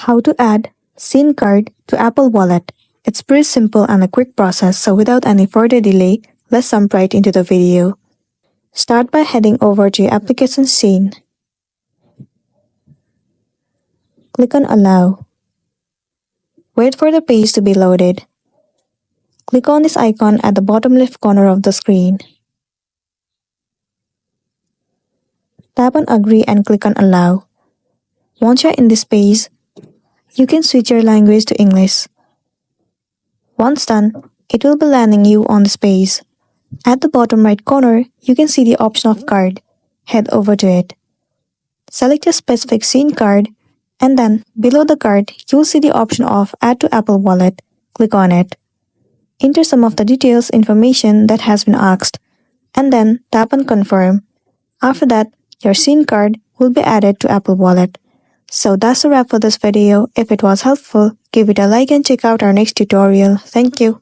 How to add SIM card to Apple Wallet. It's pretty simple and a quick process, so without any further delay, let's jump right into the video. Start by heading over to your application scene. Click on Allow. Wait for the page to be loaded. Click on this icon at the bottom left corner of the screen. Tap on Agree and click on Allow. Once you're in this page, you can switch your language to English. Once done, it will be landing you on this page. At the bottom right corner, you can see the option of card. Head over to it. Select your specific SIM card, and then below the card, you'll see the option of Add to Apple Wallet. Click on it. Enter some of the details information that has been asked, and then tap on Confirm. After that, your SIM card will be added to Apple Wallet. So that's a wrap for this video. If it was helpful, give it a like and check out our next tutorial. Thank you.